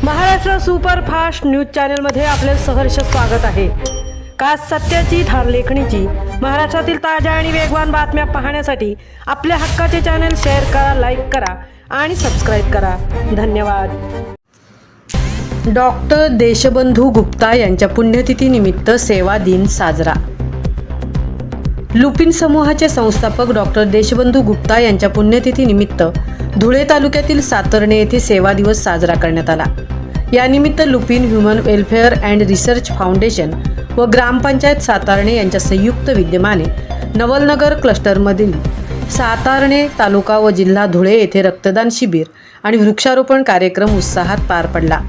Maharashtra superfast news चॅनलमध्ये आपले सहर्ष स्वागत आहे। खास सत्याची थार लेखणीची महाराष्ट्रातील ताज्या आणि वेगवान बातम्या पाहण्यासाठी आपल्या हक्काचे चॅनल शेअर करा, लाईक करा आणि सबस्क्राईब करा। धन्यवाद। डॉक्टर देशबंधू गुप्ता यांच्या पुण्यतिथीनिमित्त सेवा दिन साजरा। लुपिन समूहाचे संस्थापक डॉक्टर देशबंधू गुप्ता यांच्या पुण्यतिथीनिमित्त धुळे तालुक्यातील सातर्णे येथे सेवा दिवस साजरा करण्यात आला। यानिमित्त Lupin human welfare and research foundation व ग्रामपंचायत सातार्णे यांच्या संयुक्त विद्यमाने नवलनगर क्लस्टरमधील सातार्णे तालुका व जिल्हा धुळे येथे रक्तदान शिबिर आणि वृक्षारोपण कार्यक्रम उत्साहात पार पडला।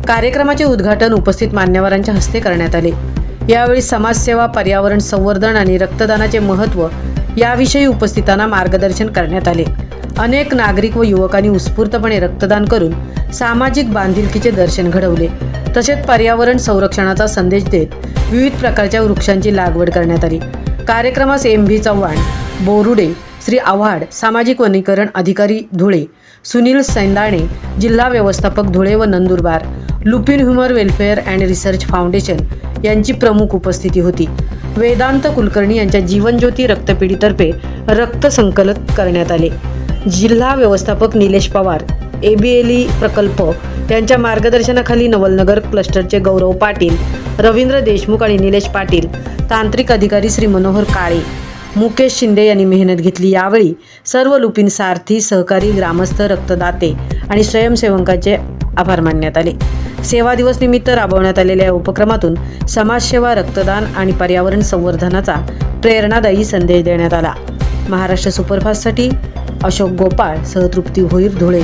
कार्यक्रमाचे उद्घाटन उपस्थित मान्यवरांच्या हस्ते करण्यात आले। यावेळी समाजसेवा, पर्यावरण संवर्धन आणि रक्तदानाचे महत्त्व याविषयी उपस्थितांना मार्गदर्शन करण्यात आले। अनेक नागरिक व युवकांनी उत्स्फूर्तपणे रक्तदान करून सामाजिक बांधिलकीचे दर्शन घडवले। तसेच पर्यावरण संरक्षणाचा संदेश देत विविध प्रकारच्या वृक्षांची लागवड करण्यात आली। कार्यक्रमास MV चव्हाण, बोरुडे, श्री आव्हाड, सामाजिक वनीकरण अधिकारी धुळे, सुनील सैंदाणे, जिल्हा व्यवस्थापक धुळे व Nandurbar, Lupin human welfare and research foundation यांची प्रमुख उपस्थिती होती। वेदांत कुलकर्णी यांच्या जीवनज्योती रक्तपेढीतर्फे रक्त संकलित करण्यात आले। जिल्हा व्यवस्थापक निलेश पवार, ABLE प्रकल्प यांच्या मार्गदर्शनाखाली नवलनगर क्लस्टरचे गौरव पाटील, रवींद्र देशमुख आणि निलेश पाटील, तांत्रिक अधिकारी श्री मनोहर काळे, मुकेश शिंदे यांनी मेहनत घेतली। यावेळी सर्व लुपिन सारथी, सहकारी, ग्रामस्थ, रक्तदाते आणि स्वयंसेवकांचे आभार मानण्यात आले। सेवा दिवस निमित्त राबवण्यात आलेल्या या उपक्रमातून समाजसेवा, रक्तदान आणि पर्यावरण संवर्धनाचा प्रेरणादायी संदेश देण्यात आला। महाराष्ट्र सुपरफास्टसाठी अशोक गोपाळ, सहतृप्ती भोईर, धुळे।